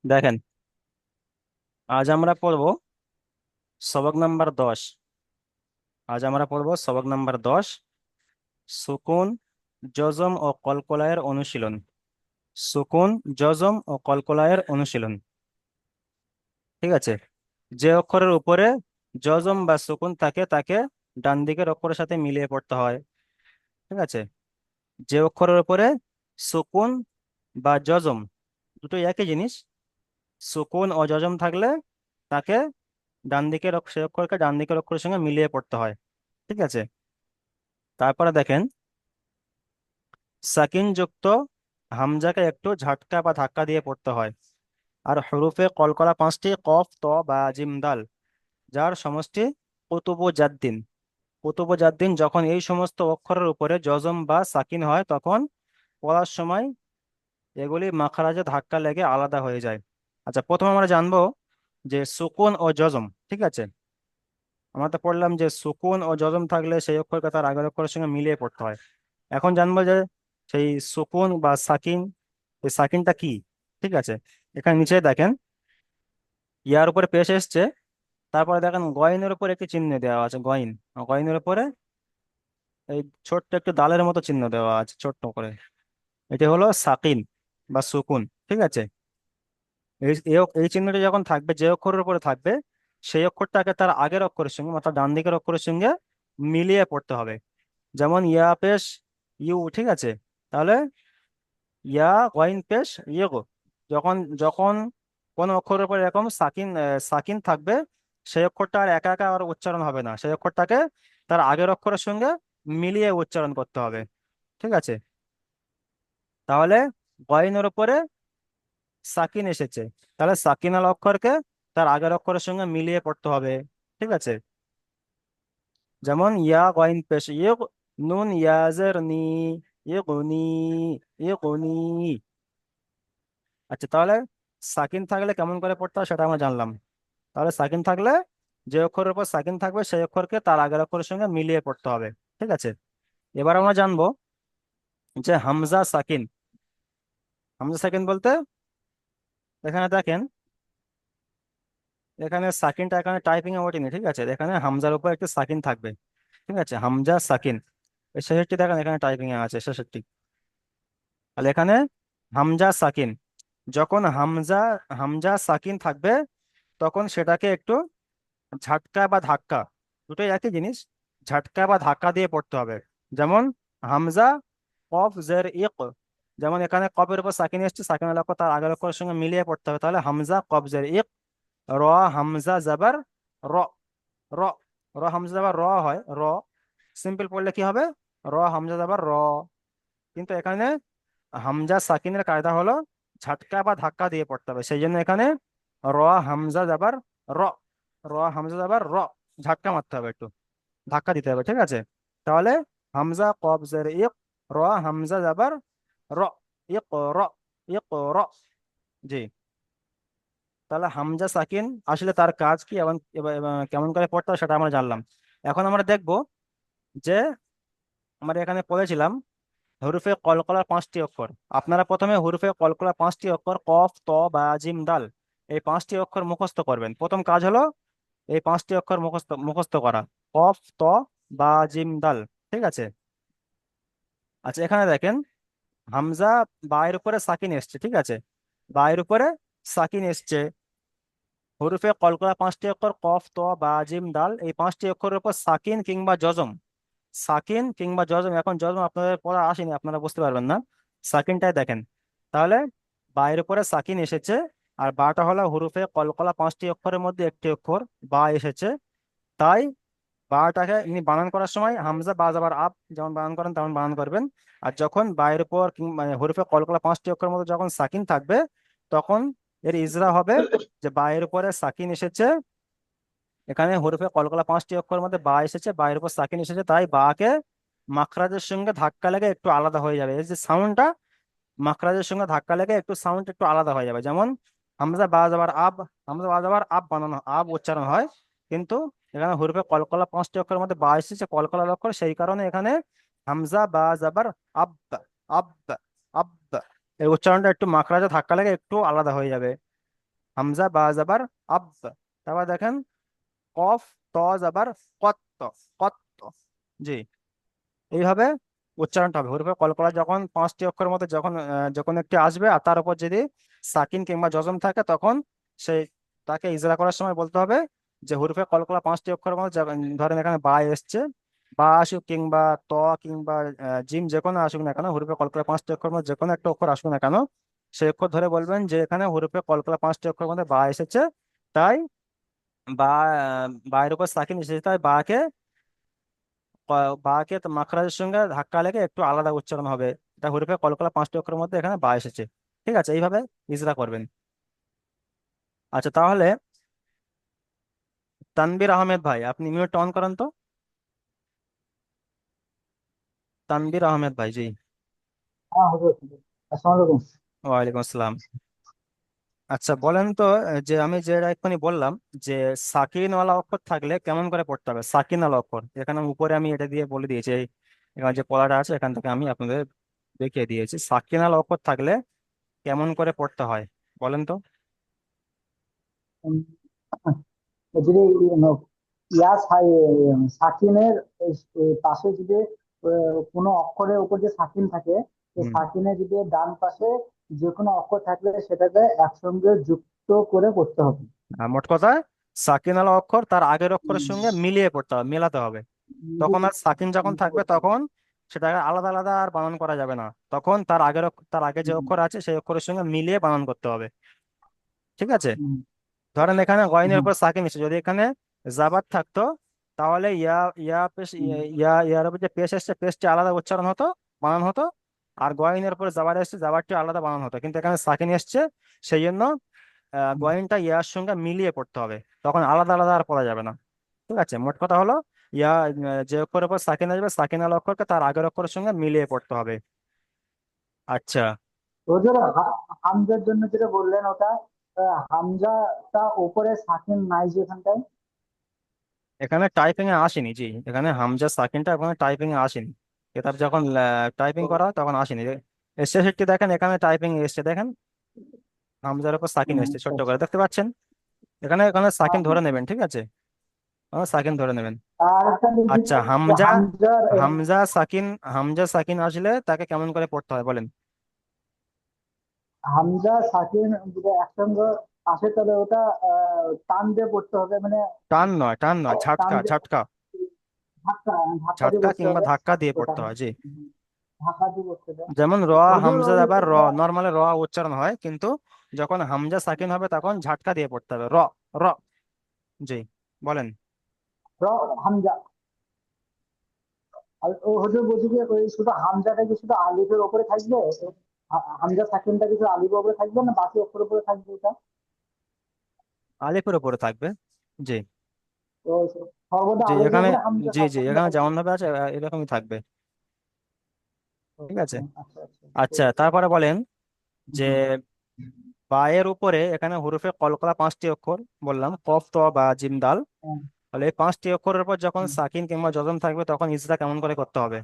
দেখেন, আজ আমরা পড়বো সবক নাম্বার 10। আজ আমরা পড়বো সবক নাম্বার 10, সুকুন, জজম ও কলকলায়ের অনুশীলন। সুকুন, জজম ও কলকলায়ের অনুশীলন। ঠিক আছে। যে অক্ষরের উপরে জজম বা সুকুন থাকে তাকে ডান দিকের অক্ষরের সাথে মিলিয়ে পড়তে হয়। ঠিক আছে। যে অক্ষরের উপরে সুকুন বা জজম, দুটোই একই জিনিস, সুকুন ও জজম থাকলে তাকে সে অক্ষরকে ডান দিকের অক্ষরের সঙ্গে মিলিয়ে পড়তে হয়। ঠিক আছে। তারপরে দেখেন, সাকিন যুক্ত হামজাকে একটু ঝাটকা বা ধাক্কা দিয়ে পড়তে হয়। আর হরফে কলকলা পাঁচটি, কফ, ত বা জিম, দাল, যার সমষ্টি কুতুবু জাদ্দিন। কুতুবু জাদ্দিন যখন এই সমস্ত অক্ষরের উপরে জজম বা সাকিন হয় তখন পড়ার সময় এগুলি মাখরাজে ধাক্কা লেগে আলাদা হয়ে যায়। আচ্ছা, প্রথমে আমরা জানবো যে সুকুন ও জজম। ঠিক আছে। আমরা তো পড়লাম যে সুকুন ও জজম থাকলে সেই অক্ষরকে তার আগের অক্ষরের সঙ্গে মিলিয়ে পড়তে হয়। এখন জানবো যে সেই সুকুন বা সাকিন, এই সাকিনটা কি। ঠিক আছে। এখানে নিচে দেখেন, ইয়ার উপরে পেশ এসছে, তারপরে দেখেন গয়নের উপর একটি চিহ্ন দেওয়া আছে, গয়ন। গয়নের উপরে এই ছোট্ট একটু দালের মতো চিহ্ন দেওয়া আছে ছোট্ট করে। এটি হলো সাকিন বা সুকুন। ঠিক আছে। এই চিহ্নটি যখন থাকবে, যে অক্ষরের উপরে থাকবে, সেই অক্ষরটাকে তার আগের অক্ষরের সঙ্গে অর্থাৎ ডান দিকের অক্ষরের সঙ্গে মিলিয়ে পড়তে হবে। যেমন ইয়া পেশ ইউ। ঠিক আছে। তাহলে ইয়া গইন পেশ ইয়েগো, যখন যখন কোন অক্ষরের উপর এরকম সাকিন থাকবে, সেই অক্ষরটা আর একা একা আর উচ্চারণ হবে না, সেই অক্ষরটাকে তার আগের অক্ষরের সঙ্গে মিলিয়ে উচ্চারণ করতে হবে। ঠিক আছে। তাহলে গইনের উপরে সাকিন এসেছে, তাহলে সাকিন আল অক্ষরকে তার আগের অক্ষরের সঙ্গে মিলিয়ে পড়তে হবে। ঠিক আছে। যেমন ইয়া গইন পেশ ইয়ে, নুন ইয়াজের নি, ইগুনি, ইগুনি। আচ্ছা, তাহলে সাকিন থাকলে কেমন করে পড়তে হয় সেটা আমরা জানলাম। তাহলে সাকিন থাকলে, যে অক্ষরের উপর সাকিন থাকবে সেই অক্ষরকে তার আগের অক্ষরের সঙ্গে মিলিয়ে পড়তে হবে। ঠিক আছে। এবার আমরা জানবো যে হামজা সাকিন। হামজা সাকিন বলতে এখানে দেখেন, এখানে সাকিনটা এখানে টাইপিং এ ওঠেনি। ঠিক আছে। এখানে হামজার উপর একটা সাকিন থাকবে। ঠিক আছে, হামজা সাকিন। এই শেষেরটি দেখেন এখানে টাইপিং এ আছে, শেষেরটি। তাহলে এখানে হামজা সাকিন, যখন হামজা হামজা সাকিন থাকবে তখন সেটাকে একটু ঝাটকা বা ধাক্কা, দুটোই একই জিনিস, ঝাটকা বা ধাক্কা দিয়ে পড়তে হবে। যেমন হামজা কফ জের ইক, যেমন এখানে কফের উপর সাকিন এসছে, সাকিনের অক্ষর তার আগের অক্ষরের সঙ্গে মিলিয়ে পড়তে হবে। তাহলে হামজা কফ জের ইক, র, হামজা জাবার র, র, র হামজা জাবার র হয়, র। সিম্পল পড়লে কি হবে? র হামজা জাবার র। কিন্তু এখানে হামজা সাকিনের কায়দা হলো ঝাটকা বা ধাক্কা দিয়ে পড়তে হবে, সেই জন্য এখানে র হামজা জাবার র, র হামজা জাবার র, ঝাটকা মারতে হবে একটু, ধাক্কা দিতে হবে। ঠিক আছে। তাহলে হামজা কবজের ইক, র হামজা জাবার র, ইক র, ইক র। জি। তাহলে হামজা সাকিন আসলে তার কাজ কি এবং এবং কেমন করে পড়তে হয় সেটা আমরা জানলাম। এখন আমরা দেখব যে আমরা এখানে পড়েছিলাম হরফে কলকলার পাঁচটি অক্ষর। আপনারা প্রথমে হরফে কলকলার পাঁচটি অক্ষর কফ, ত বা জিম, দাল, এই পাঁচটি অক্ষর মুখস্থ করবেন। প্রথম কাজ হলো এই পাঁচটি অক্ষর মুখস্থ মুখস্থ করা, কফ, ত বা জিম, দাল। ঠিক আছে। আচ্ছা, এখানে দেখেন হামজা বায়ের উপরে সাকিন এসছে। ঠিক আছে। বায়ের উপরে সাকিন এসছে। হরফে কলকলা পাঁচটি অক্ষর কফ, ত বা জিম, দাল, এই পাঁচটি অক্ষরের উপর সাকিন কিংবা জজম, সাকিন কিংবা জজম, এখন জজম আপনাদের পড়া আসেনি, আপনারা বুঝতে পারবেন না, সাকিনটাই দেখেন। তাহলে বায়ের উপরে সাকিন এসেছে, আর বাটা হলো হুরুফে কলকলা পাঁচটি অক্ষরের মধ্যে একটি অক্ষর, বা এসেছে। তাই বাটাকে ইনি বানান করার সময় হামজা বা যাবার আপ যেমন বানান করেন তেমন বানান করবেন। আর যখন বায়ের উপর মানে হরফে কলকলা পাঁচটি অক্ষরের মধ্যে যখন সাকিন থাকবে তখন এর ইজরা হবে যে বায়ের উপরে সাকিন এসেছে, এখানে হরফে কলকলা পাঁচটি অক্ষরের মধ্যে বা এসেছে, বা এর উপর সাকিন এসেছে, তাই বাকে মাখরাজের সঙ্গে ধাক্কা লেগে একটু আলাদা হয়ে যাবে। এই যে সাউন্ডটা, মাখরাজের সঙ্গে ধাক্কা লেগে একটু সাউন্ড একটু আলাদা হয়ে যাবে। যেমন হামজা বা যাবার আব, হামজা বা যাবার আব বানানো, আব উচ্চারণ হয়, কিন্তু এখানে হরফে কলকলা পাঁচটি অক্ষরের মধ্যে বা এসেছে, কলকলা অক্ষর, সেই কারণে এখানে হামজা বা যাবার আব, আব, আব, এই উচ্চারণটা একটু মাখরাজে ধাক্কা লেগে একটু আলাদা হয়ে যাবে। হামজা বা জাবার আব। তারপর দেখেন কফ ত জাবার কত, কত। জি, এইভাবে উচ্চারণটা হবে। হরফে কলকলা যখন পাঁচটি অক্ষরের মধ্যে যখন যখন একটি আসবে আর তার উপর যদি সাকিন কিংবা জজম থাকে, তখন সেই তাকে ইজরা করার সময় বলতে হবে যে হরফে কলকলা পাঁচটি অক্ষরের মধ্যে ধরেন এখানে বা এসছে, বা আসুক কিংবা ত কিংবা জিম যে কোনো আসুক না কেন, হরফে কলকলা পাঁচটি অক্ষরের মধ্যে যে কোনো একটা অক্ষর আসুক না কেন, সেই অক্ষর ধরে বলবেন যে এখানে হরফে কলকলা পাঁচটি অক্ষরের মধ্যে বা এসেছে, তাই বা এর উপর সাকিন এসেছে, তাই বাকে তো মাখরাজের সঙ্গে ধাক্কা লেগে একটু আলাদা উচ্চারণ হবে। এটা হরফে কলকলা পাঁচটি অক্ষরের মধ্যে এখানে বা এসেছে। ঠিক আছে, এইভাবে ইজরা করবেন। আচ্ছা, তাহলে তানবীর আহমেদ ভাই, আপনি মিউট অন করেন তো। তানবীর আহমেদ ভাই, জি। হ্যাঁ হুজুর, আসসালামু আলাইকুম। ওয়ালাইকুম আসসালাম। আচ্ছা বলেন তো, যে আমি যেটা এক্ষুনি বললাম যে সাকিনওয়ালা অক্ষর থাকলে কেমন করে পড়তে হবে, সাকিনওয়ালা অক্ষর এখানে উপরে আমি এটা দিয়ে বলে দিয়েছি, এখানে যে পড়াটা আছে এখান থেকে আমি আপনাদের দেখিয়ে দিয়েছি। সাকিনওয়ালা অক্ষর থাকলে কেমন করে পড়তে হয় বলেন তো। উম, যদি সাকিনের পাশে যদি কোনো অক্ষরের উপর যে সাকিন থাকে, সেই হুম। সাকিনের যদি ডান পাশে যে কোনো অক্ষর থাকলে সেটাকে একসঙ্গে যুক্ত করে পড়তে হবে। আর মোট কথা, সাকিন আলা অক্ষর তার আগের অক্ষরের উম, সঙ্গে মিলিয়ে পড়তে হবে, মেলাতে হবে। তখন আর সাকিন যখন মিলিয়ে থাকবে পড়তে হবে। তখন সেটাকে আলাদা আলাদা আর বানান করা যাবে না। তখন তার আগের তার আগে যে হুম, অক্ষর আছে সেই অক্ষরের সঙ্গে মিলিয়ে বানান করতে হবে। ঠিক আছে। হুম, ধরেন এখানে গয়নের হুম, উপর সাকিন এসেছে, যদি এখানে জাবাত থাকতো তাহলে ইয়া ইয়া পেশ হুম, ইয়ার উপর যে পেশ এসছে পেশটি আলাদা উচ্চারণ হতো, বানান হতো। আর গয়নের উপর জাবার এসছে, জাবারটি আলাদা বানান হতো, কিন্তু এখানে সাকিন এসছে, সেই জন্য হুম, গয়নটা ইয়ার সঙ্গে মিলিয়ে পড়তে হবে, তখন আলাদা আলাদা আর পড়া যাবে না। ঠিক আছে, মোট কথা হলো ইয়া যে অক্ষরের উপর সাকিন আসবে সাকিন আল অক্ষরকে তার আগের অক্ষরের সঙ্গে মিলিয়ে পড়তে হবে। আচ্ছা, হুজুর, হামজার জন্য যেটা বললেন ওটা, হামজাটা উপরে সাকিন নাই যেখানটায়। এখানে টাইপিং এ আসেনি, জি। এখানে হামজা সাকিনটা এখানে টাইপিং এ আসেনি। কিতাব যখন টাইপিং করা হয় তখন আসেনি। শেষেরটি দেখেন এখানে টাইপিং এসছে, দেখেন হামজার উপর সাকিন এসছে আচ্ছা ছোট্ট আচ্ছা। করে দেখতে পাচ্ছেন। এখানে এখানে সাকিন হ্যাঁ, ধরে হ্যাঁ। নেবেন, ঠিক আছে। সাকিন ধরে নেবেন। আর একটা জিনিস আচ্ছা, যে হামজা, হামজার হামজা সাকিন, হামজা সাকিন আসলে তাকে কেমন করে পড়তে হয় বলেন। হামজা সাকিন যদি একসঙ্গে আসে তাহলে ওটা টান দিয়ে পড়তে হবে, মানে টান নয়, টান নয়, টান ঝাটকা দিয়ে ঝাটকা। ধাক্কা ধাক্কা দিয়ে ঝাটকা পড়তে কিংবা হবে। ধাক্কা দিয়ে পড়তে ওটা হয়, জি। ধাক্কা দিয়ে পড়তে হবে। যেমন র, হুজুর হামজা ওই আবার র, নর্মালি র উচ্চারণ হয়, কিন্তু যখন হামজা সাকিন হবে তখন ঝাটকা দিয়ে পড়তে হবে, র, র। জি, বলেন। হামজা। আর ও হুজুর বলছি যে ওই শুধু হামজাটা কি শুধু আলিফের উপরে থাকবে? হামজা সাকিনটা কি শুধু আলিফের উপরে থাকবে না বাকি অক্ষরের উপরে থাকবে ওটা? আলিফের উপরে থাকবে, জি। তো সর্বদা জি আলিফের এখানে, উপরে হামজা জি জি সাকিনটা এখানে থাকবে। যেমন ভাবে আছে এরকমই থাকবে। ঠিক আছে। আচ্ছা আচ্ছা। আচ্ছা, তারপরে বলেন যে হুম, বায়ের উপরে এখানে হরফে কলকলা পাঁচটি অক্ষর বললাম, কফ ত বা জিম দাল। হুম, তাহলে এই পাঁচটি অক্ষরের উপর যখন হুম। সাকিন কিংবা যজম থাকবে তখন ইসরা কেমন করে করতে হবে,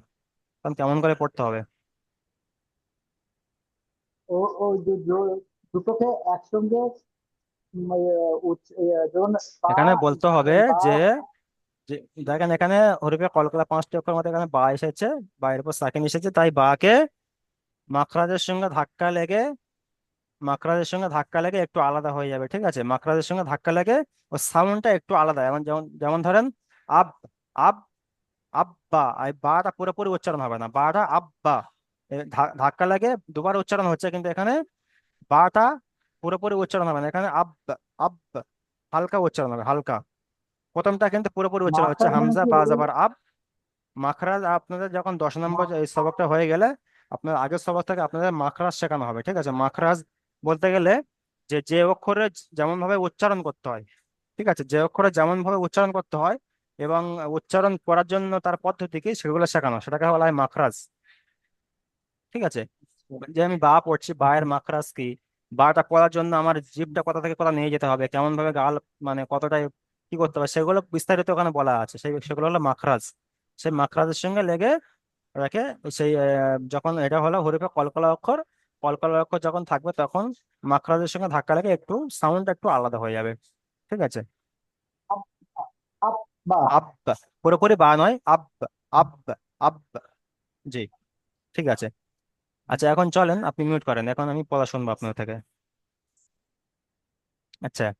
তখন কেমন করে পড়তে হবে। ও ও দুটোকে একসঙ্গে ধরুন বা এখানে বলতে হবে বা যে যে দেখেন এখানে হরফে কলকলা পাঁচটি অক্ষর মধ্যে এখানে বা এসেছে, বা এর উপর সাকিন এসেছে, তাই বাকে মাখরাজের সঙ্গে ধাক্কা লেগে, মাখরাজের সঙ্গে ধাক্কা লেগে একটু আলাদা হয়ে যাবে। ঠিক আছে, মাখরাজের সঙ্গে ধাক্কা লেগে ও সাউন্ডটা একটু আলাদা, যেমন যেমন যেমন ধরেন আব, আব, আব্বা। এই বাটা পুরোপুরি উচ্চারণ হবে না, বাটা আব্বা। ধাক্কা লাগে দুবার উচ্চারণ হচ্ছে, কিন্তু এখানে বাটা পুরোপুরি উচ্চারণ হবে না, এখানে আব, আব হালকা উচ্চারণ হবে, হালকা। প্রথমটা কিন্তু পুরোপুরি উচ্চারণ হচ্ছে মাখরাজ মানে হামজা কি বা হুজুর? জাবার আব। মাখরাজ আপনাদের যখন 10 নম্বর মা- এই সবকটা হয়ে গেলে আপনার আগের সবক থেকে আপনাদের মাখরাজ শেখানো হবে। ঠিক আছে, মাখরাজ বলতে গেলে যে যে অক্ষরে যেমন ভাবে উচ্চারণ করতে হয়। ঠিক আছে, যে অক্ষরে যেমন ভাবে উচ্চারণ করতে হয় এবং উচ্চারণ করার জন্য তার পদ্ধতি কি সেগুলো শেখানো, সেটাকে বলা হয় মাখরাজ। ঠিক আছে, যে আমি বা পড়ছি, বা এর মাখরাজ কি, বাটা পড়ার জন্য আমার জিভটা কোথা থেকে কোথা নিয়ে যেতে হবে, কেমন ভাবে গাল মানে কতটা কি করতে হবে, সেগুলো বিস্তারিত ওখানে বলা আছে, সেগুলো হলো মাখরাজ। সেই মাখরাজের সঙ্গে লেগে রাখে সেই যখন এটা হলো হরফে কলকলা অক্ষর, কলকলার অক্ষর যখন থাকবে তখন মাখরাজের সঙ্গে ধাক্কা লেগে একটু সাউন্ড একটু আলাদা হয়ে যাবে। ঠিক আছে। আপ আপ বা আব, পুরোপুরি বা নয়, আব, আব, আব। জি, ঠিক আছে। আচ্ছা এখন চলেন, আপনি মিউট করেন, এখন আমি পড়া শুনবো আপনার থেকে। আচ্ছা,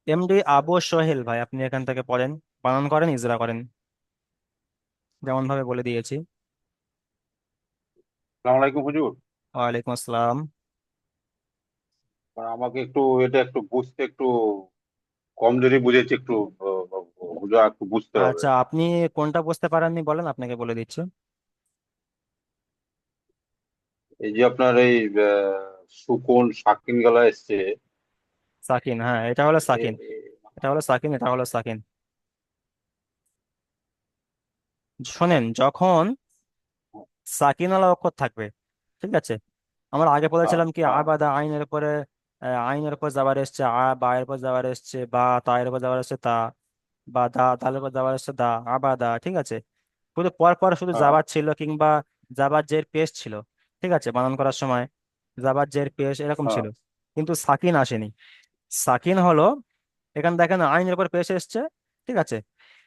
এমডি আবু সোহেল ভাই, আপনি এখান থেকে পড়েন, বানান করেন, ইজরা করেন, যেমন ভাবে বলে দিয়েছি। আসসালামু আলাইকুম হুজুর। ওয়ালাইকুম আসসালাম। আমাকে একটু এটা একটু বুঝতে একটু কমজোরি বুঝেছি একটু। হুজুর একটু বুঝতে হবে। আচ্ছা, আপনি কোনটা বুঝতে পারেননি বলেন, আপনাকে বলে দিচ্ছি। এই যে আপনার এই সুকুন সাকিন গলা এসছে। সাকিন, হ্যাঁ এটা হলো এ- সাকিন। এ- এটা হলো সাকিন, এটা হলো সাকিন। শোনেন, যখন সাকিন আলা অক্ষর থাকবে, ঠিক আছে, আমরা আগে হ্যাঁ, বলেছিলাম কি হ্যাঁ, আবাদা আইনের উপরে, আইনের উপর যাবার এসছে বা এর উপর যাবার এসছে বা তা এর উপর যাবার এসছে তা, বা দালের উপর যাবার এসছে দা, আবাদা, ঠিক আছে। শুধু পর পর শুধু হ্যাঁ, যাবার ছিল, কিংবা যাবার জের পেশ ছিল, ঠিক আছে, বানান করার সময় যাবার জের পেশ এরকম হ্যাঁ। ছিল, কিন্তু সাকিন আসেনি। সাকিন হলো, এখানে দেখেন আইনের উপর পেশ এসছে, ঠিক আছে,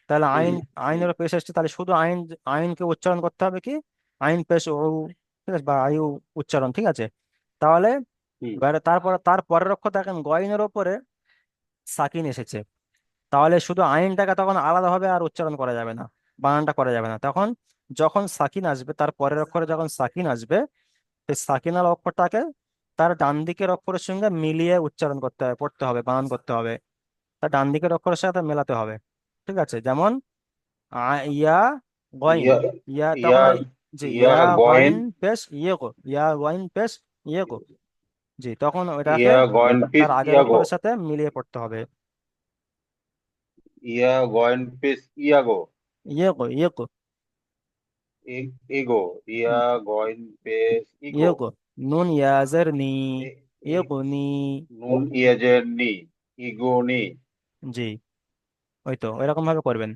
তাহলে হুম, আইনের উপর পেশ এসছে, তাহলে শুধু আইনকে উচ্চারণ করতে হবে কি, আইন পেশ ও, ঠিক আছে, বা আয়ু উচ্চারণ, ঠিক আছে। তাহলে হুম, এবারে তার পরের অক্ষর দেখেন গয়নের ওপরে সাকিন এসেছে, তাহলে শুধু আইনটাকে তখন আলাদাভাবে আর উচ্চারণ করা যাবে না, বানানটা করা যাবে না তখন। যখন সাকিন আসবে, তার পরের অক্ষরে যখন সাকিন আসবে, সেই সাকিনাল অক্ষরটাকে তার ডান দিকের অক্ষরের সঙ্গে মিলিয়ে উচ্চারণ করতে হবে, পড়তে হবে, বানান করতে হবে, তার ডান দিকের অক্ষরের সাথে মেলাতে হবে। ঠিক আছে, যেমন ইয়া গইন, ইয়া ইয়া ইয়া তখন জি, ইয়া ইয়া গয়েন গইন পেশ ইয়ে গো, ইয়া গইন পেশ ইয়ে গো, জি, তখন ওইটাকে ইয়া গয়েন তার পিস আগের ইয়াগো। অক্ষরের সাথে মিলিয়ে পড়তে হবে। ইয়া গয়েন পিস ইয়াগো। ইয়ে গো, ইগো। ইয়া গয়েন পেস ইয়ে ইগো। গো, নুন ইয়াজের নি, এ ইয়ে এ- গো নি। নুন ইয়াজের নি। ইগো নি। জি, ওই তো ওইরকম ভাবে করবেন।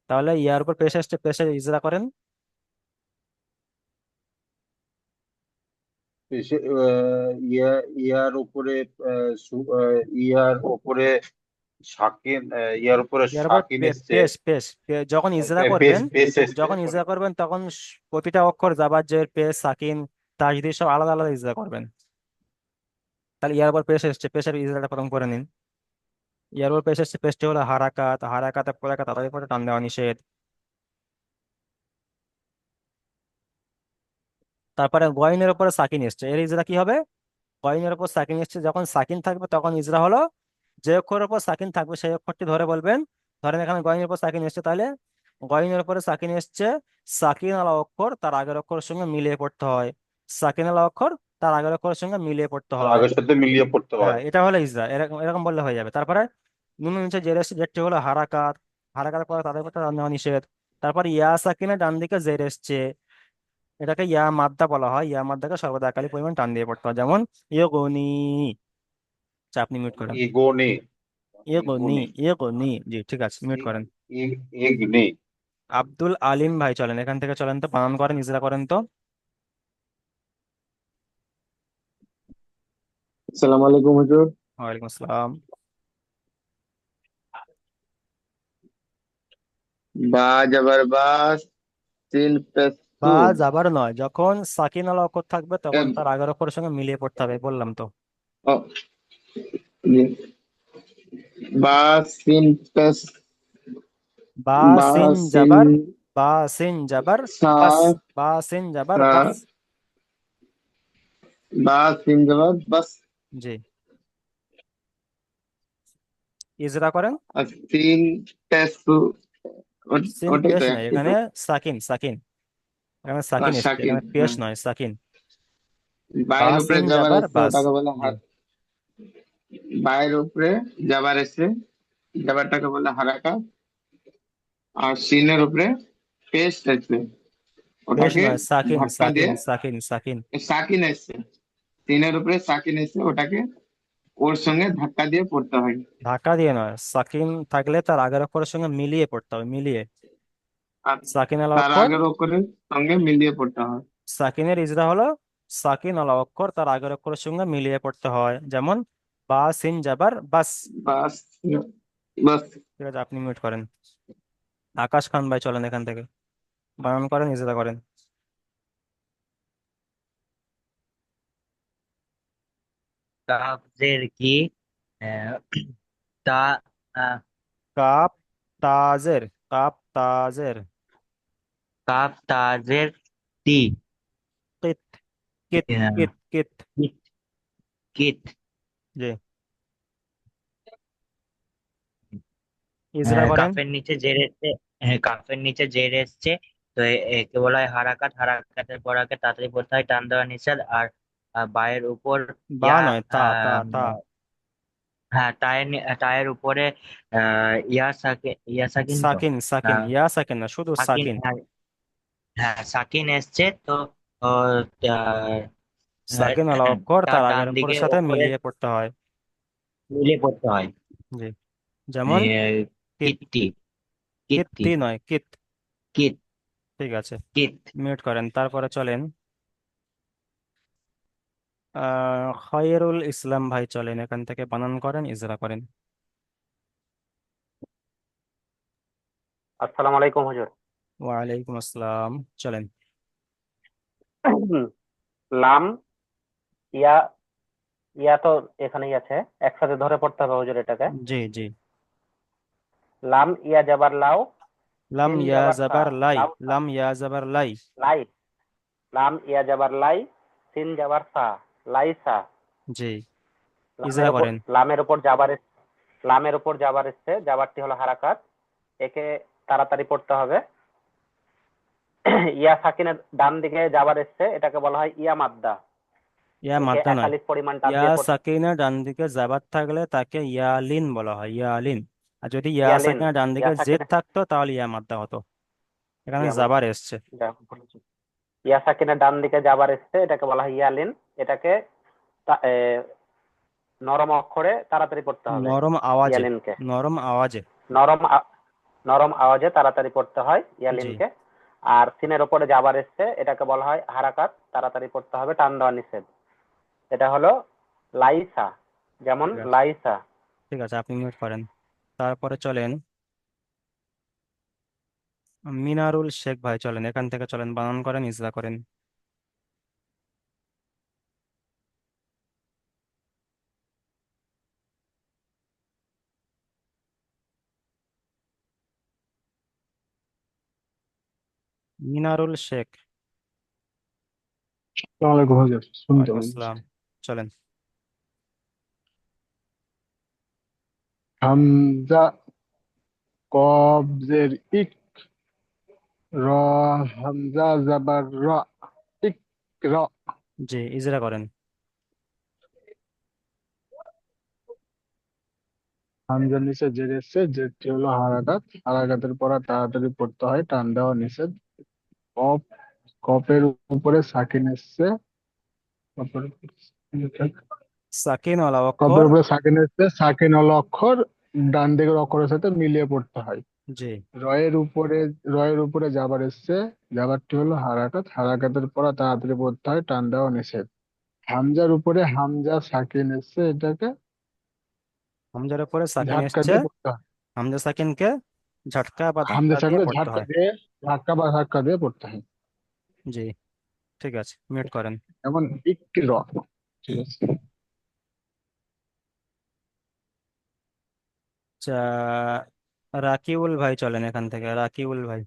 তাহলে ইয়ার উপর পেশ আসছে, পেশে ইজরা করেন। ইয়া ইয়ার উপরে ইয়ার উপরে শাকিন, ইয়ার উপরে ইয়ার উপর শাকিন এসছে। যখন ইজরা পেস করবেন, পেস এসছে। যখন ইজরা করবেন তখন প্রতিটা অক্ষর জাবার জের পেশ সাকিন তাজদিদ সব আলাদা আলাদা ইজরা করবেন। তাহলে ইয়ার উপর পেশ এসছে, পেশের ইজরাটা প্রথম করে নিন। ইয়ার উপর পেশ এসছে, পেশটি হলো হারাকাত, হারাকাতে পরে তাড়াতাড়ি করে টান দেওয়া নিষেধ। তারপরে গয়নের উপরে সাকিন এসছে, এর ইজরা কি হবে? গয়নের উপর সাকিন এসছে, যখন সাকিন থাকবে তখন ইজরা হলো, যে অক্ষরের উপর সাকিন থাকবে সেই অক্ষরটি ধরে বলবেন। ধরেন এখানে গয়নের উপর সাকিন এসছে, তাহলে গয়নের উপরে সাকিন এসছে, সাকিন আলা অক্ষর তার আগের অক্ষরের সঙ্গে মিলিয়ে পড়তে হয়, সাকিন আলা অক্ষর তার আগের অক্ষরের সঙ্গে মিলিয়ে পড়তে তার হয়। আগের সাথে মিলিয়ে পড়তে হ্যাঁ, হয়। এটা হলো ইজরা, এরকম এরকম বললে হয়ে যাবে। তারপরে নুন নিচে জের এসছে, জেরটি হলো হারাকাত, হারাকাত পরে তাদের কথা নেওয়া নিষেধ। তারপর ইয়া সাকিনের ডান দিকে জের এসছে, এটাকে ইয়া মাদ্দা বলা হয়, ইয়া মাদ্দাকে সর্বদা একালি পরিমাণ টান দিয়ে পড়তে হয়, যেমন ইয়গুনি। আচ্ছা, আপনি মিউট করেন। ইগো নি। ইয়গুনি, ইগুনি। ইয়গুনি, জি ঠিক আছে, মিউট ই- করেন। ইগনি। আব্দুল আলিম ভাই, চলেন এখান থেকে, চলেন তো, বানান করেন, ইজরা করেন তো। আসসালামু আলাইকুম হুজুর। ওয়ালাইকুম আসসালাম। বা জবর বা, সিন পেশ বা সু। যাবার নয়, যখন সাকিন আলা অক্ষর থাকবে তখন এব, তার আগের অক্ষরের সঙ্গে মিলিয়ে পড়তে হবে, বললাম তো। ও, জি। বা সিন পেশ, বা বা সিন সিন জাবার, বা সিন জাবার সা, বাস, বা সিন জাবার সা, বাস। বা সিন জবর বাস। জি, ইজরা করেন। আর সিন পেশ সু। সিন ওটাই পেশ তো নয়, একই এখানে তো। সাকিন, সাকিন, এখানে আর সাকিন এসছে, শাকিন, এখানে পেশ হ্যাঁ। নয়, সাকিন। বা বায়ের উপরে সিন জবর জাবার আছে বাস। ওটাকে বলে জি, বায়ের উপরে জবর আছে, জবরটাকে বলে হারাকা। আর সিনের উপরে পেশ আছে, পেশ ওটাকে নয়, সাকিন, ধাক্কা সাকিন, দিয়ে। সাকিন, সাকিন। সাকিন এসছে, তিনের উপরে সাকিন এসছে, ওটাকে ওর সঙ্গে ধাক্কা দিয়ে পড়তে হয়। ধাক্কা দিয়ে নয়, সাকিন থাকলে তার আগের অক্ষরের সঙ্গে মিলিয়ে পড়তে হবে, মিলিয়ে। আর সাকিন আলা তার অক্ষর, আগের অক্ষরের সঙ্গে মিলিয়ে পড়তে হয়। সাকিনের ইজরা হলো সাকিন ওয়ালা অক্ষর তার আগের অক্ষরের সঙ্গে মিলিয়ে পড়তে হয়, যেমন বা সিন জাবার বাস। বাস। বাস। ঠিক আছে, আপনি মিউট করেন। আকাশ খান ভাই চলেন এখান থেকে, বানান করেন, ইজরা করেন। কাফ জের কি, আহ, তা, আহ, কাপ তাজের, কাপ তাজের, কাফ তাজের তি, কিত, কিত, আহ, কিত, কিত। কিত, কিত। জি, ইজরা করেন। কাফের নিচে জের এসছে, কাফের নিচে জের এসছে, তো একে বলা হয় হারাকাত। হারাকাতের পর আগে তাড়াতাড়ি পড়তে হয়, টান দেওয়া নিষেধ। আর বায়ের উপর বা ইয়া, নয়, তা তা আহ, তা। হ্যাঁ টায়ের উপরে ইয়া সাকিন, ইয়া সাকিন তো, সাকিন, সাকিন, আহ, ইয়া সাকিন না, শুধু সাকিন, সাকিন। হ্যাঁ। হ্যাঁ, সাকিন এসছে তো, ও, আহ, সাকিন ওয়ালা অক্ষর তার তার ডান আগের দিকে অক্ষরের সাথে ওপরে মিলিয়ে পড়তে হয়। মিলে পড়তে হয়। জি, যেমন কিত, কীর্তি, কীর্তি, কিত্তি নয়, কিত। কিত, ঠিক আছে, কিত। মিউট করেন। তারপরে চলেন খয়রুল ইসলাম ভাই চলেন এখান থেকে, বানান করেন, ইজরা করেন। আসসালামু আলাইকুম হুজুর। ওয়ালাইকুম আসসালাম, চলেন। লাম, ইয়া, ইয়া তো এখানেই আছে, একসাথে ধরে পড়তে হবে হুজুর এটাকে। জি জি। লাম ইয়া জাবার লাও, লাম সিন ইয়া জাবার সা, জাবার লাই, লাউ সা। লাম ইয়া জাবার লাই। লাই, লাম ইয়া জাবার লাই, সিন জাবার সা, লাইসা। জি, ইজরা লামের উপর, করেন। লামের উপর জাবার লামের উপর জাবার এসছে, জাবারটি হলো হারাকাত, একে তাড়াতাড়ি পড়তে হবে। ইয়া সাকিনের ডান দিকে জাবার এসছে, এটাকে বলা হয় ইয়া মাদ্দা, ইয়া একে মাদ্দা নয়, একালিফ পরিমাণ টান ইয়া দিয়ে পড়তে। সাকিনের ডান দিকে জাবার থাকলে তাকে ইয়ালিন বলা হয়, ইয়ালিন। আর যদি ইয়া ইয়ালিন, সাকিনের ডান ইয়া দিকে জেদ সাকিনের, থাকতো তাহলে ইয়া মাদ্দা হতো। এখানে ইয়া জাবার মাদ্দা, এসছে। যা বলেছি। ইয়া সাকিনের ডান দিকে জাবার এসছে, এটাকে বলা হয় ইয়ালিন, এটাকে তা- এ, নরম অক্ষরে তাড়াতাড়ি পড়তে হবে। নরম আওয়াজে, ইয়ালিনকে নরম আওয়াজে। নরম নরম আওয়াজে তাড়াতাড়ি পড়তে হয় জি, ইয়ালিনকে। আর সিনের ওপরে জাবার এসছে, এটাকে বলা হয় হারাকাত, তাড়াতাড়ি পড়তে হবে, টান দেওয়া নিষেধ। এটা হলো লাইসা, যেমন ঠিক আছে, লাইসা। ঠিক আছে, আপনি মিউট করেন। তারপরে চলেন মিনারুল শেখ ভাই চলেন এখান থেকে, চলেন, বানান করেন, ইজরা করেন। মিনারুল শেখ। আসসালামু আলাইকুম হুজুর, শুনতে ওয়ালাইকুম পাচ্ছি। আসসালাম, চলেন। হামজা, কবজের ইক, র, হামজা জাবার র, ইক, র। জি, ইজরা করেন। হামজার নিচে জের এসছে, জেরটি হলো হারাকাত। হারাকাতের পর আর তাড়াতাড়ি পড়তে হয়, টান দেওয়া নিষেধ। কফ, কফের উপরে সাকিন এসছে। কফের সাকিন ওয়ালা কফের অক্ষর। উপরে সাকিন এসছে, সাকিন হলো অক্ষর, ডান দিকের অক্ষরের সাথে মিলিয়ে পড়তে হয়। জি, রয়ের উপরে, রয়ের উপরে জাবার এসছে, জাবারটি হলো হারাকাত। হারাকাতের পর আর তাড়াতাড়ি পড়তে হয়, টান দেওয়া নিষেধ। হামজার উপরে হামজা সাকিন এসছে, এটাকে হামজার উপরে সাকিন ঝাটকা এসছে, দিয়ে পড়তে হয়। হামজা সাকিনকে ঝটকা বা ধাক্কা হামজা দিয়ে সাকিনকে পড়তে ঝাটকা হয়। দিয়ে, ধাক্কা বা ধাক্কা দিয়ে পড়তে হয়। জি, ঠিক আছে, মিউট করেন। যেমন ইক র। ঠিক আছে। আচ্ছা, রাকিউল ভাই চলেন এখান থেকে, রাকিউল ভাই।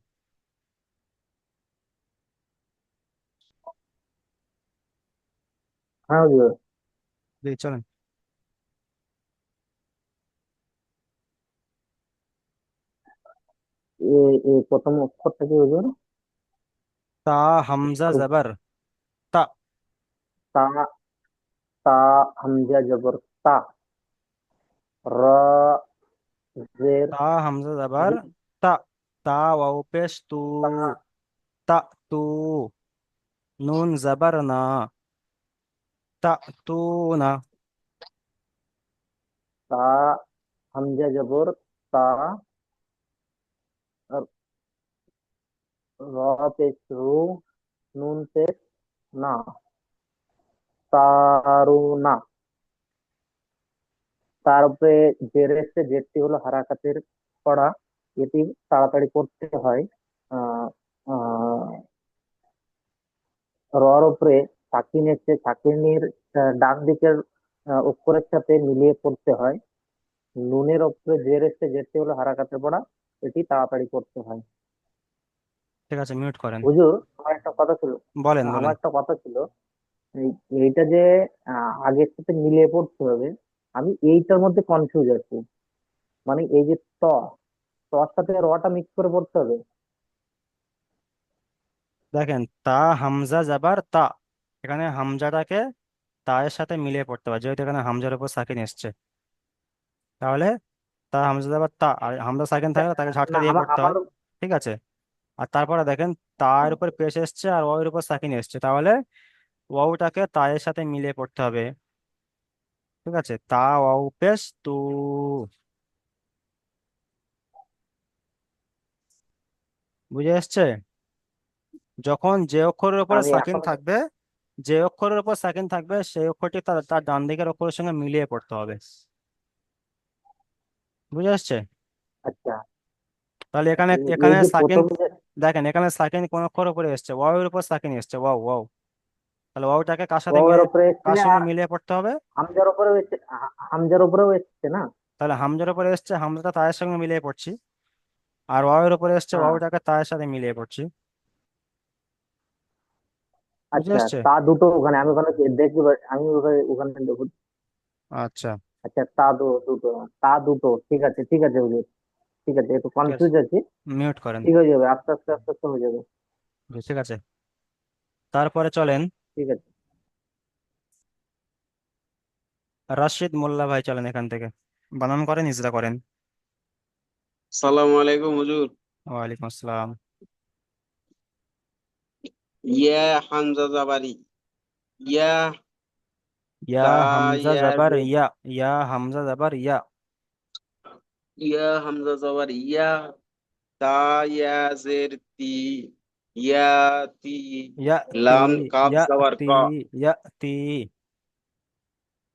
হ্যাঁ হুজুর। জি, চলেন। প্রথম অক্ষরটা কি হুজুর? তা হামজা একটু জবর তা। তা, তা হামজা জবর তা, র, জের, তা হামজা জবর তা, তা ওয়াও পেশ তু, তা, তা তু, নুন জবর না, তা তু না। তা হামজা জবর তা, আর র পেশ রু, নুন পেশ না, তারুনা। তার উপরে জের এসছে, জেরটি হলো হারাকাতের পড়া, এটি তাড়াতাড়ি করতে হয়। আহ আহ রর উপরে সাকিন এসছে, সাকিনের ডান দিকের অক্ষরের সাথে মিলিয়ে পড়তে হয়। নুনের উপরে জের এসছে, জেরটি হলো হারাকাতের পড়া, এটি তাড়াতাড়ি করতে হয়। ঠিক আছে, মিউট করেন। হুজুর, আমার একটা কথা ছিল। বলেন আমার বলেন। একটা কথা ছিল, এইটা যে আগের সাথে মিলিয়ে পড়তে হবে, আমি এইটার মধ্যে কনফিউজ আছি। মানে এই যে তর সাথে রটা মিক্স করে পড়তে হবে। দেখেন, তা হামজা যাবার তা, এখানে হামজাটাকে তা এর সাথে মিলিয়ে পড়তে হবে, যেহেতু এখানে হামজার উপর সাকিন এসছে। তাহলে তা হামজা যাবার তা, আর হামজা সাকিন থাকলে তাকে ঝাটকা না, দিয়ে আমার পড়তে হয়। আমার ঠিক আছে। আর তারপরে দেখেন, তার উপর পেশ এসছে আর ওয়াও এর উপর সাকিন এসছে, তাহলে ওয়াওটাকে তা এর সাথে মিলিয়ে পড়তে হবে। ঠিক আছে, তা ওয়াও পেশ তু। বুঝে এসছে? যখন যে অক্ষরের উপরে আমি সাকিন এখন থাকবে, যে অক্ষরের উপর সাকিন থাকবে সেই অক্ষরটি তার তার ডান দিকের অক্ষরের সঙ্গে মিলিয়ে পড়তে হবে। বুঝে আসছে? আচ্ছা, তাহলে এখানে এই এখানে যে সাকিন, প্রথম যে দেখেন এখানে সাকিন কোন অক্ষর উপরে এসছে? ওয়াও এর উপর সাকিন এসছে, ওয়াও ওয়াও। তাহলে ওয়াওটাকে কার সাথে ওয়াও এর মিলিয়ে, উপরে এসছে, কার সঙ্গে মিলিয়ে পড়তে হবে? হামজার উপরেও এসছে, হামজার উপরেও এসছে না? তাহলে হামজার উপরে এসছে, হামজাটা তায়ের সঙ্গে মিলিয়ে পড়ছি। আর ওয়াও এর উপরে এসছে, হ্যাঁ, ওয়াওটাকে তায়ের সাথে মিলিয়ে পড়ছি। বুঝে আচ্ছা, আসছে? তা দুটো ওখানে আমি ওখানে দেখতে পাই, আমি ওখানে ওখানে দেখব। আচ্ছা। আচ্ছা, দুটো, তা দুটো, ঠিক আছে, ঠিক আছে হুজুর, ঠিক আছে, একটু ঠিক আছে, কনফিউজ আছি। মিউট করেন। ঠিক হয়ে যাবে, আস্তে আস্তে আস্তে আস্তে হয়ে যাবে। জি, ঠিক আছে। তারপরে চলেন, ঠিক আছে। রাশিদ মোল্লা ভাই চলেন এখান থেকে। বানান করেন, ইজরা করেন। সালাম আলাইকুম হুজুর। ওয়ালাইকুম আসসালাম। ইয়া হামজা জাবারি, ইয়া ইয়া তা, হামজা ইয়া জাবার জের, ইয়া, ইয়া হামজা জাবার ইয়া। ইয়া হামজা জাবারি ইয়া, তা ইয়া জের তি, ইয়া তি, ইয়া তি, লাম কাফ ইয়া জাবার তি, ক, ইয়া তি।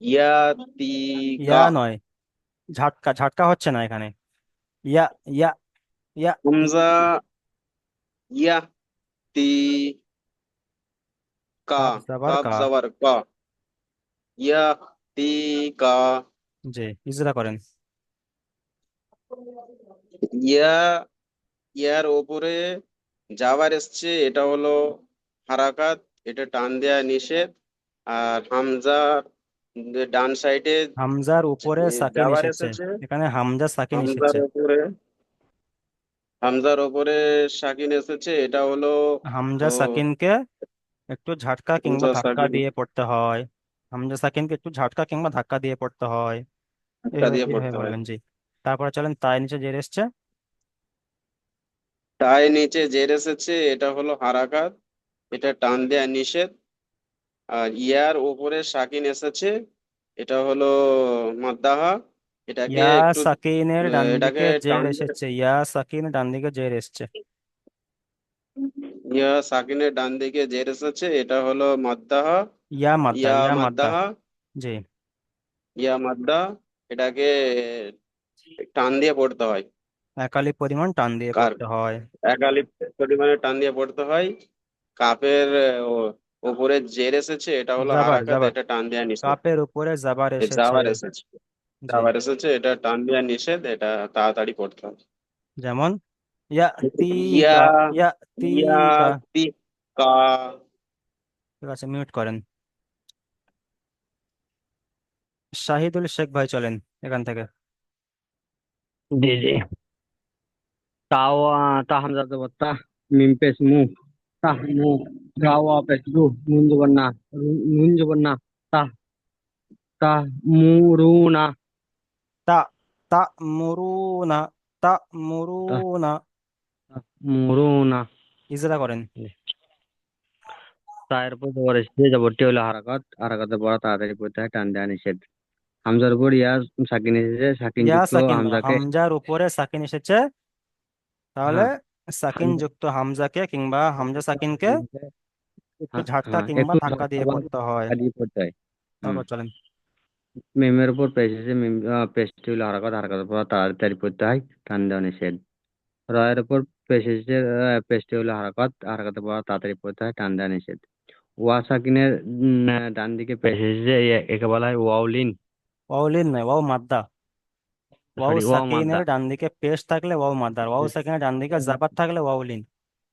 ইয়া তি ইয়া কা, নয়, ঝাটকা, ঝাটকা হচ্ছে না এখানে। ইয়া, ইয়া, ইয়া তি। হামজা, ইয়া তি কা, কাফ জাবার কাফ কা। জাবার ক, ইয়া তি কা, জি, ইজরা করেন। ইয়া, ইয়ার ওপরে যাবার এসছে, এটা হলো হারাকাত, এটা টান দেয়া নিষেধ। আর হামজার ডান সাইডে হামজার উপরে সাকিন যাবার এসেছে, এসেছে, এখানে হামজা সাকিন হামজার এসেছে। ওপরে, হামজার ওপরে সাকিন এসেছে, এটা হলো হামজা ও, সাকিনকে একটু ঝাটকা কিংবা হামজা ধাক্কা সাকিন দিয়ে পড়তে হয়। হামজা সাকিনকে একটু ঝাটকা কিংবা ধাক্কা দিয়ে পড়তে হয়। ধাক্কা এইভাবে দিয়ে এইভাবে পড়তে হয়। বলবেন, জি। তারপরে চলেন, তাই নিচে জের এসছে। তাই নিচে জের এসেছে, এটা হলো হারাকাত, এটা টান দেয়া নিষেধ। আর ইয়ার উপরে সাকিন এসেছে, এটা হলো মাদ্দাহা, এটাকে ইয়া একটু সাকিনের ডান এটাকে দিকে জের টান দিয়ে, এসেছে, ইয়া সাকিন ডান দিকে জের এসছে। ইয়া সাকিনের ডান দিকে জের এসেছে, এটা হলো মাদ্দাহা, ইয়া মাদ্দা, ইয়া ইয়া মাদ্দা। মাদ্দাহা, জি। ইয়া মাদ্দা, এটাকে টান দিয়ে পড়তে হয়। একালি পরিমাণ টান দিয়ে কার পড়তে হয়। একালি পরিমাণে টান দিয়ে পড়তে হয়। কাপের উপরে জের এসেছে, এটা হলো জাবার, হারাকাত, জাবার। এটা টান দেয়া নিষেধ। কাপের উপরে জাবার এ এসেছে। যাবার এসেছে, জি। যাবার এসেছে, এটা টান দেয়া নিষেধ, এটা তাড়াতাড়ি পড়তে হয়। যেমন ইয়া ইয়া, তিকা, ইয়া ইয়া তিকা। তি কা, ঠিক আছে, মিউট করেন। শাহিদুল শেখ ভাই চলেন এখান থেকে। জি জি। তাও তা হামজা জবর তা, মিম পেশ মু, তাহ মু, গাওয়া পেশ রু, নুন জবর না, নুন জবর না, তাহ, তাহ মুরুনা, তা, তা মুরুনা, তা তাহ মুরুনা। মুরুনা। ইজরা করেন। তায়ের উপর জবর এসেছে, জবরটি হলো হারাকাত, হারাকাতের পড়া তাড়াতাড়ি পড়তে হয়, টান দেওয়া নিষেধ। হামজার উপর ইয়া সাকিন এসেছে, সাকিন ইয়া যুক্ত সাকিন নয়, হামজাকে, হামজার উপরে সাকিন এসেছে, তাহলে হ্যাঁ, সাকিন হামজা যুক্ত হামজাকে কিংবা হামজা সাকিনকে একটু হ্যাঁ ঝাটকা হ্যাঁ কিংবা একটু ধাক্কা দিয়ে আবার পড়তে হয়। ধাক্কা দিয়ে পড়তে হয়। হুম। তারপর চলেন। মিমের উপর পেশ এসে মিম পেশটি হলো হারাকাত, হারাকাতের পর তাড়াতাড়ি পড়তে হয়, টান দেওয়া নিষেধ। রয়ের উপর পেশ এসে পেশটি হলো হারাকাত, হারাকাতের পর তাড়াতাড়ি পড়তে হয়, টান দেওয়া নিষেধ। ওয়া সাকিনের ডান দিকে পেশ এসে একে বলা হয় ওয়াউলিন। ওয়াও লিন নয়, ওয়াও মাদ্দা। ওয়াও সরি, ওয়াও মাদ্দা। সাকিনের ডান দিকে পেশ থাকলে ওয়াও মাদ্দার, ওয়াও সাকিনের ডান দিকে জাবার থাকলে ওয়াও লিন।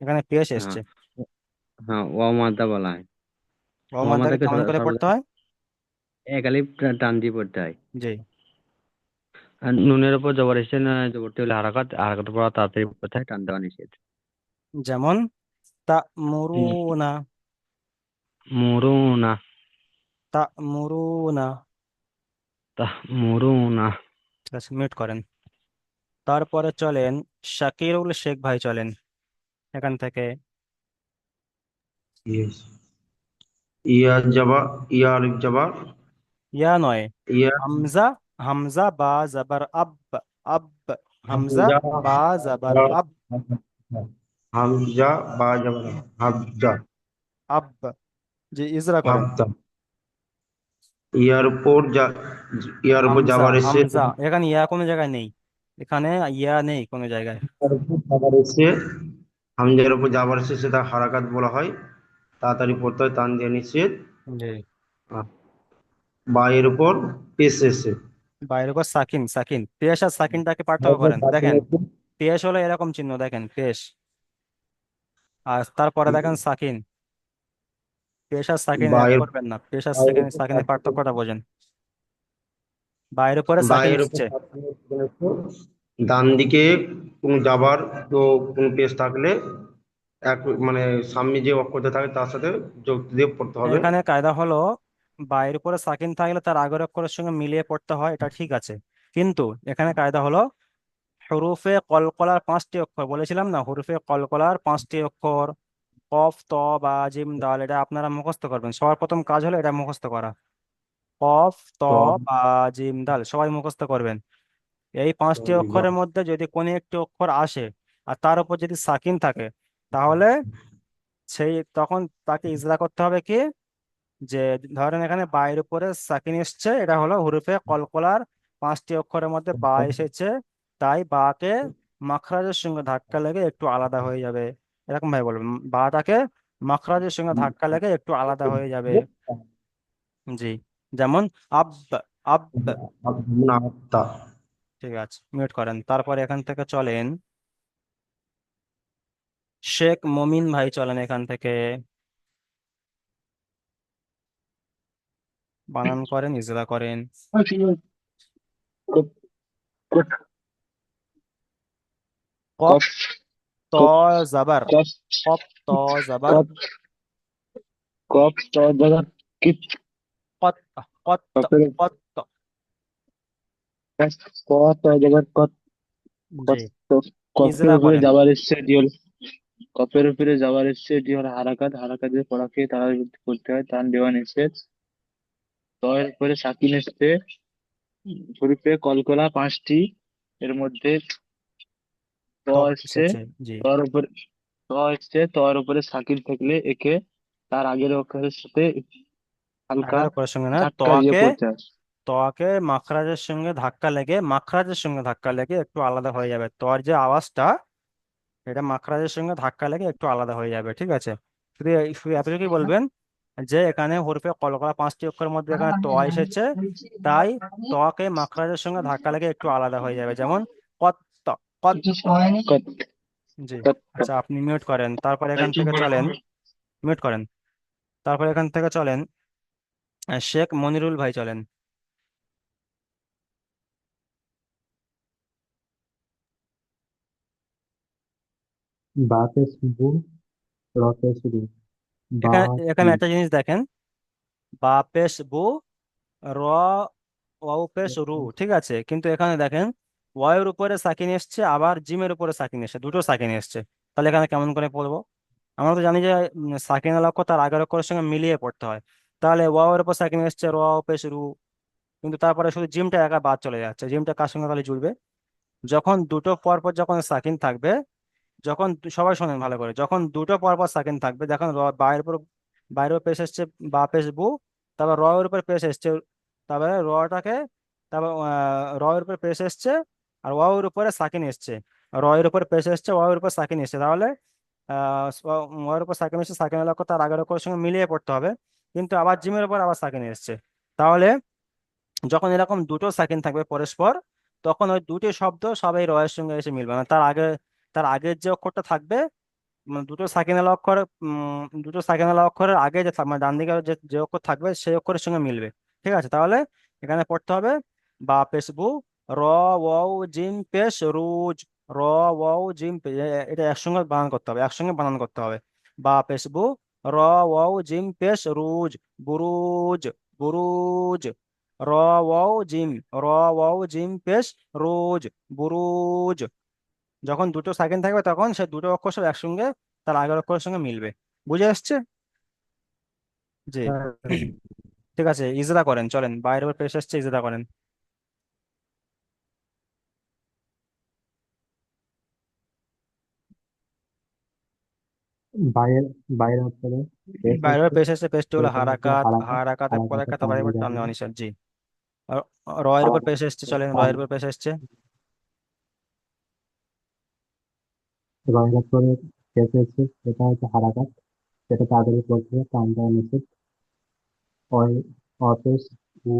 এখানে পেশ হ্যাঁ এসছে। হ্যাঁ, ওয়াও মাদ্দা বলা হয়। ওয়াও ওয়াও মাদ্দাকে মাদ্দাকে কেমন করে পড়তে সর্বদা হয়? এক আলিফ টান দিয়ে পড়তে হয়। জি। আর নুনের উপর জবর এসে জবরটি হলো হারাকাত, হারাকাতের পর তাড়াতাড়ি পড়তে হয়, টান দেওয়া নিষেধ। যেমন তা হুম। মুরুনা। মুরুনা। তা মুরুনা। মুরুনা। ঠিক আছে, মিউট করেন। তারপরে চলেন শাকিরুল শেখ ভাই, চলেন এখান থেকে। Yes. ইয়া জবা, ইয়া আলিফ জবা, ইয়া নয়, ইয়া হামজা। হামজা বা জাবার আব। আব। হামজা হামজা, বা জাবার আব। হামজা বা জবা, হামজা, আব। জি, ইজরা করেন। হামজা। ইয়ার উপর ইয়ার উপর হামজা যাবার এসে, হামজা, এখানে ইয়া কোনো জায়গায় নেই। এখানে ইয়া নেই কোনো জায়গায়। ইয়ার উপর যাবার এসে, হামজার উপর যাবার এসে সেটা হারাকাত বলা হয়, তাড়াতাড়ি পড়তে হয়, টান দিয়ে নিষেধ। জি। আর বা এর উপর পেশ এসে, বাইরের উপর সাকিন, সাকিন পেশ আর সাকিনটাকে পার্থক্য করেন, দেখেন। পেশ হলো এরকম চিহ্ন, দেখেন পেশ। আর তারপরে দেখেন সাকিন। পেশ আর সাকিন বা এক এর করবেন না, পেশ আর বা এর সাকিন, উপর সাকিনের পার্থক্যটা বোঝেন। বাইরের উপরে বা সাকিন এর উপর এসছে। ডান দিকে কোনো যাবার, তো কোনো পেশ থাকলে এক মানে সামনে যে অক্ষরটা থাকে তার সাথে যোগ দিয়ে পড়তে হবে। এখানে কায়দা হলো, বাইরের উপরে সাকিন থাকলে তার আগের অক্ষরের সঙ্গে মিলিয়ে পড়তে হয়, এটা ঠিক আছে। কিন্তু এখানে কায়দা হলো, হরুফে কলকলার 5টি অক্ষর বলেছিলাম না, হরুফে কলকলার 5টি অক্ষর। কফ, ত, বা, জিম, দাল, এটা আপনারা মুখস্থ করবেন। সবার প্রথম কাজ হলো এটা মুখস্থ করা। কফ, ত, তো বা, জিম, দাল সবাই মুখস্থ করবেন। এই 5টি অক্ষরের মধ্যে যদি কোনো একটি অক্ষর আসে আর তার উপর যদি সাকিন থাকে, তাহলে তখন তাকে ইজরা করতে হবে কি, যে ধরেন এখানে বায়ের উপরে সাকিন এসছে, এটা হলো হুরুফে কলকলার 5টি অক্ষরের মধ্যে বা এসেছে, তাই বাকে মাখরাজের সঙ্গে ধাক্কা লেগে একটু আলাদা হয়ে যাবে। এরকম ভাবে বলবেন, বাটাকে মাখরাজের সঙ্গে ধাক্কা লেগে একটু আলাদা হয়ে যাবে। জি। যেমন আব। আব। না, তা ঠিক আছে, মিউট করেন। তারপর এখান থেকে চলেন শেখ মমিন ভাই, চলেন এখান থেকে। বানান করেন, ইজরা করেন। কপ, কফ ত, জাবার। কফ কপ, ত, জাবার। কফ কফ ত জায়গা কি কত। কত। কফের কত। ক ত জায়গা কত জি, কত কফের ইজরা উপরে করেন। যাবার এসছে এটি হলো কফের উপরে যাবার এসছে এটি হলো হারাকাত, হারাকাতের পড়াকে তারা করতে হয়, টান দেওয়া নিষেধ। ত এর উপরে সাকিন এসছে, শরীফে কলকলা 5টি, এর মধ্যে ত ত এসছে, এসেছে। জি। তর উপরে ত এসছে, তর উপরে সাকিন থাকলে একে তার আগের অক্ষরের সাথে হালকা আগার অক্ষরের সঙ্গে না, ধাক্কা দিয়ে তোয়াকে। পড়তে হয়। তোয়াকে মাখরাজের সঙ্গে ধাক্কা লেগে, মাখরাজের সঙ্গে ধাক্কা লেগে একটু আলাদা হয়ে যাবে। তোর যে আওয়াজটা, এটা মাখরাজের সঙ্গে ধাক্কা লেগে একটু আলাদা হয়ে যাবে, ঠিক আছে। শুধু এতটুকুই বলবেন, যে এখানে হরফে কলকলা 5টি অক্ষরের মধ্যে এখানে ত এসেছে, তাই তকে মাখরাজের সঙ্গে ধাক্কা লেগে একটু আলাদা হয়ে যাবে। যেমন কত। কত। কত জি। কত আচ্ছা, আপনি মিউট করেন। তারপর এখান থেকে চলেন, মিউট করেন। তারপর এখান থেকে চলেন শেখ মনিরুল ভাই, চলেন। বাতে শুধু রতে শুধু বা এখানে এখানে একটা জিনিস দেখেন, বা পেশ বু, র, ওয়াও পেশ রু, ঠিক আছে। কিন্তু এখানে দেখেন, ওয়াইয়ের উপরে সাকিন এসছে, আবার জিমের উপরে সাকিন এসছে, দুটো সাকিন এসছে। তাহলে এখানে কেমন করে পড়বো? আমরা তো জানি যে সাকিন এর অক্ষর তার আগের অক্ষরের সঙ্গে মিলিয়ে পড়তে হয়। তাহলে ওয়াও এর উপর সাকিন এসছে, র, ওয়াও পেশ রু, কিন্তু তারপরে শুধু জিমটা একা বাদ চলে যাচ্ছে। জিমটা কার সঙ্গে তাহলে জুড়বে? যখন দুটো পরপর যখন সাকিন থাকবে, সবাই শোনেন ভালো করে, যখন দুটো পরপর সাকিন থাকবে, দেখুন বায়ের উপর বাইরের উপর পেশ এসছে বা পেশ বু, তারপর র এর উপর পেশ এসছে, তারপরে রটাকে, তারপর র এর উপর পেশ এসছে, আর ওয়াও এর উপরে সাকিন এসছে, র এর উপর পেশ এসছে, ওয়াও এর উপর সাকিন এসছে, তাহলে ওয়াও এর উপর সাকিন এসছে, সাকিনের লক্ষ্য তার আগের অক্ষরের সঙ্গে মিলিয়ে পড়তে হবে। কিন্তু আবার জিমের উপর আবার সাকিন এসছে, তাহলে যখন এরকম দুটো সাকিন থাকবে পরস্পর, তখন ওই দুটি শব্দ সবাই র এর সঙ্গে এসে মিলবে, মানে তার আগের যে অক্ষরটা থাকবে, মানে দুটো সাকিনাল অক্ষরের আগে যে মানে ডান দিকে যে যে অক্ষর থাকবে সেই অক্ষরের সঙ্গে মিলবে। ঠিক আছে, তাহলে এখানে পড়তে হবে বা পেশ বু, র ওয়াও জিম পেশ রুজ, র ওয়াও জিম এটা একসঙ্গে বানান করতে হবে, একসঙ্গে বানান করতে হবে। বা পেশ বু, র ওয়াও জিম পেশ রুজ, বুরুজ, বুরুজ, র ওয়াও জিম, র ওয়াও জিম পেশ রুজ, বুরুজ। যখন দুটো সেকেন্ড থাকবে তখন সে দুটো অক্ষর সব একসঙ্গে তার আগের অক্ষরের সঙ্গে মিলবে। বুঝে আসছে? জি। ঠিক আছে, ইজরা করেন, চলেন বাইরের উপর পেশ আসছে, ইজরা করেন। বাইরের বাইরের অক্ষরে পেশ বাইরের উপর হচ্ছে, পেশ আসছে, পেশটি হলো পেশ হচ্ছে হারাকাত, হারাকাত, হারাকাতের পরে হারাকাতের একটা টান বাড়ি দিয়ে টান হবে, দেওয়া নিষেধ। জি। আর রয়ের উপর পেশ এসছে, চলেন রয়ের উপর পেশ আসছে। রয়ের অক্ষরে পেশ হচ্ছে, সেটা হচ্ছে হারাকাত, সেটা তাড়াতাড়ি পড়তে হবে, টান দেওয়া নিষেধ। অয়, অপেশ উ,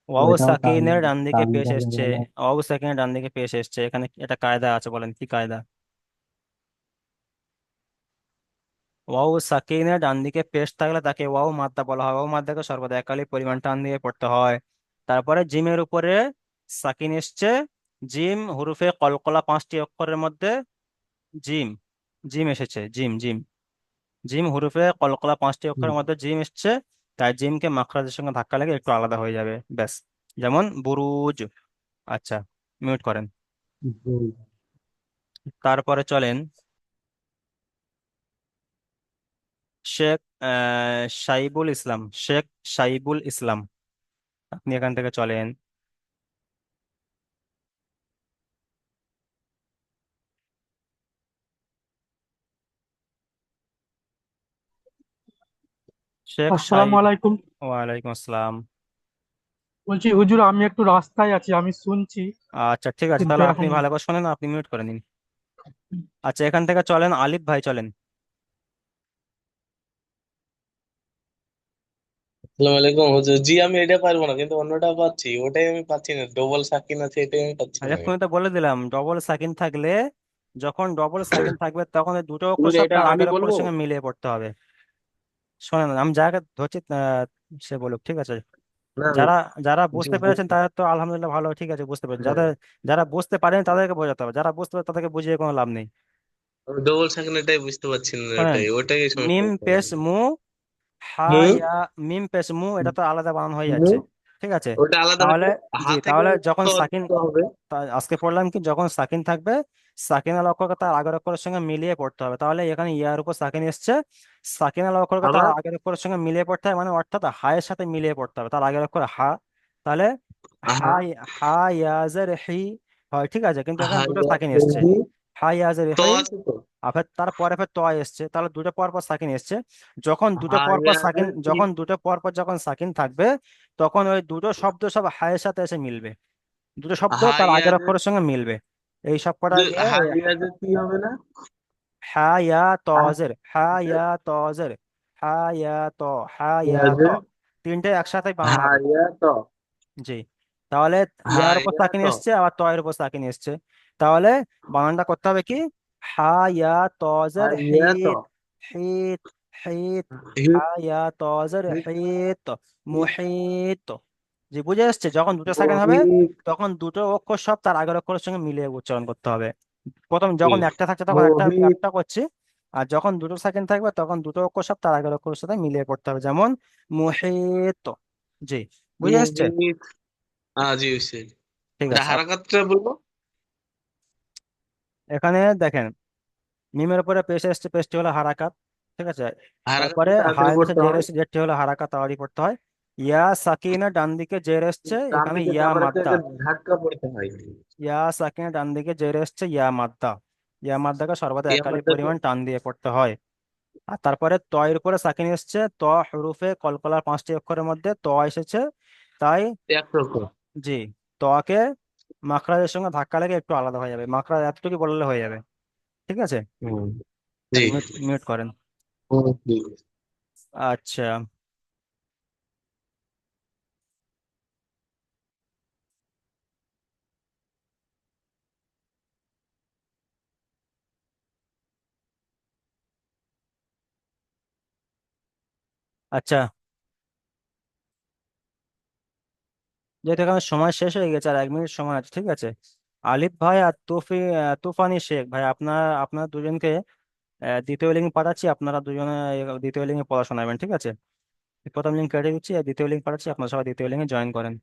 ওয়াও ওইটাও সাকিনের ডান দিকে টান পেশ দিতে হবে এসছে, বলা। ওয়াও সাকিনের ডান দিকে পেশ এসছে, এখানে এটা কায়দা আছে, বলেন কি কায়দা? ওয়াও সাকিনের ডান দিকে পেশ থাকলে তাকে ওয়াও মাদ্দা বলা হয়, ওয়াও মাদ্দাকে সর্বদা একালি পরিমাণ টান দিয়ে পড়তে হয়। তারপরে জিমের উপরে সাকিন এসছে, জিম হুরুফে কলকলা 5টি অক্ষরের মধ্যে জিম, জিম এসেছে, জিম জিম, জিম হুরুফে কলকলা 5টি অক্ষরের মধ্যে জিম এসছে, তাই জিমকে মাখরাজের সঙ্গে ধাক্কা লাগে একটু আলাদা হয়ে যাবে, ব্যাস। যেমন বুরুজ। আচ্ছা, মিউট করেন। তারপরে চলেন শেখ সাইবুল ইসলাম, শেখ সাইবুল ইসলাম, আপনি এখান থেকে চলেন। শেখ আসসালামু সাইব, আলাইকুম। ওয়ালাইকুম আসসালাম। বলছি হুজুর, আমি একটু রাস্তায় আছি, আমি শুনছি আচ্ছা ঠিক আছে, কিন্তু তাহলে আপনি এখন ভালো করে শোনেন, আপনি মিউট করে নিন। আচ্ছা, এখান থেকে চলেন আলিফ ভাই, চলেন। আসসালামু আলাইকুম হুজুর। জি আমি এটা পারবো না, কিন্তু অন্যটা পাচ্ছি, ওটাই আমি পাচ্ছি না। ডবল সাকিন আছে, এটাই আমি পাচ্ছি আর না। এক্ষুনি তো বলে দিলাম ডবল সাকিন থাকলে, যখন ডবল সাকিন থাকবে তখন এই দুটো অক্ষর হুজুর সব এটা তার আমি আগের বলবো। অক্ষরের সঙ্গে মিলিয়ে পড়তে হবে। শোনেন, আমি যাকে ধরছি সে বলুক, ঠিক আছে? না যারা যারা জি বুঝতে পেরেছেন বুঝছি। তারা তো আলহামদুলিল্লাহ ভালো, ঠিক আছে, বুঝতে পেরেছেন। হ্যাঁ, যারা বুঝতে পারেন তাদেরকে বোঝাতে হবে, যারা বুঝতে পারে তাদেরকে বুঝিয়ে কোনো লাভ নেই। আমি ডবল সাকিন এটাই বুঝতে পারছি না, শোনেন, ওটাই ওটাই সমস্যা মিম হচ্ছে পেশ আমার। মু, হা হুম। ইয়া, মিম পেশ মু, এটা তো আলাদা বানান হয়ে হুম। যাচ্ছে। ঠিক আছে, ওটা আলাদা তাহলে, হচ্ছে। জি, হাত থেকে তাহলে যখন তো সাকিন, দিতে হবে। আজকে পড়লাম কি, যখন সাকিন থাকবে সাকিনা অক্ষরকে তার আগের অক্ষরের সঙ্গে মিলিয়ে পড়তে হবে, তাহলে এখানে ইয়ার উপর সাকিন এসছে, সাকিনা অক্ষরকে তার আবার আগের অক্ষরের সঙ্গে মিলিয়ে পড়তে হবে, মানে অর্থাৎ হায়ের সাথে মিলিয়ে পড়তে হবে তার আগের অক্ষর হা। তাহলে হা, হা হা ইয়াজের হি হয়, ঠিক আছে, কিন্তু এখানে হা দুটো ইয়া সাকিন এসছে, সেহি হা ইয়াজের তো হি, আছে তো। আবার তারপরে ফের তয় এসছে, তাহলে দুটো পর পর সাকিন এসছে। যখন দুটো হা পর পর ইয়া সাকিন, সি যখন দুটো পর পর যখন সাকিন থাকবে, তখন ওই দুটো শব্দ সব হায়ের সাথে এসে মিলবে, দুটো শব্দ হা তার ইয়া আগের অক্ষরের সঙ্গে মিলবে। এই সব কটা দিয়ে হা ইয়া কি হবে না? হা ইয়া হা তজের, হা ইয়া তজের, হা ইয়া ত, হা ইয়া ত, ইয়া তিনটে একসাথে বানানো হা হবে। ইয়া তো। জি। তাহলে হা ইয়ার উপর ইয়া সাকিন তো। এসছে, আবার তয়ের উপর সাকিন এসছে, তাহলে বানানটা করতে হবে কি, হা ইয়া হা তজের ইয়া তো। হিত, হিত, হিত, হা হিত ইয়া তজের হিত হিত, হিত মুহিত। জি, বুঝে আসছে? যখন দুটো সেকেন্ড হবে মোহিত তখন দুটো অক্ষর সব তার আগের অক্ষরের সঙ্গে মিলিয়ে উচ্চারণ করতে হবে। প্রথম যখন একটা থাকছে তখন একটা মোহিত একটা করছি, আর যখন দুটো সেকেন্ড থাকবে তখন দুটো অক্ষর সব তার আগের অক্ষরের সাথে মিলিয়ে পড়তে হবে, যেমন মুহিত। জি, বুঝে আসছে? মোহিত। জি হয়েছে। ঠিক এটা আছে, হারাকাতটা বলবো। এখানে দেখেন, মিমের উপরে পেশ এসছে, পেশটি হলো হারাকাত, ঠিক আছে। তারপরে হারাকাতটা তাড়াতাড়ি হায় নিচে পড়তে জের হয়। এসছে, জেরটি হলো হারাকাত, তাওয়ারি পড়তে হয়। ইয়া সাকিনা ডান দিকে জের এসছে, ডান এখানে দিকে ইয়া তারপরে মাদ্দা, ধাক্কা পড়তে হয়। ইয়া সাকিনা ডান দিকে জের এসছে, ইয়া মাদ্দা, ইয়া মাদ্দাকে সর্বদা এই একালি আমারটাকে পরিমাণ টান দিয়ে পড়তে হয়। আর তারপরে ত এর উপরে সাকিন এসছে, ত হরফে কলকলার 5টি অক্ষরের মধ্যে ত এসেছে, তাই এক রকম। জি, তকে মাখরাজের সঙ্গে ধাক্কা লেগে একটু আলাদা হয়ে যাবে, মাখরাজ এতটুকু বললে হয়ে যাবে। ঠিক আছে, হুম। জি। মিউট মিউট করেন। হুম, জি। আচ্ছা, আচ্ছা, যেহেতু এখানে সময় শেষ হয়ে গেছে আর 1 মিনিট সময় আছে, ঠিক আছে, আলিফ ভাই আর তুফানি শেখ ভাই, আপনার আপনার দুজনকে দ্বিতীয় লিঙ্ক পাঠাচ্ছি, আপনারা দুজনে দ্বিতীয় লিঙ্কে পড়া শোনাবেন, ঠিক আছে। প্রথম লিঙ্ক কেটে দিচ্ছি আর দ্বিতীয় লিঙ্ক পাঠাচ্ছি, আপনারা সবাই দ্বিতীয় লিঙ্কে জয়েন করেন।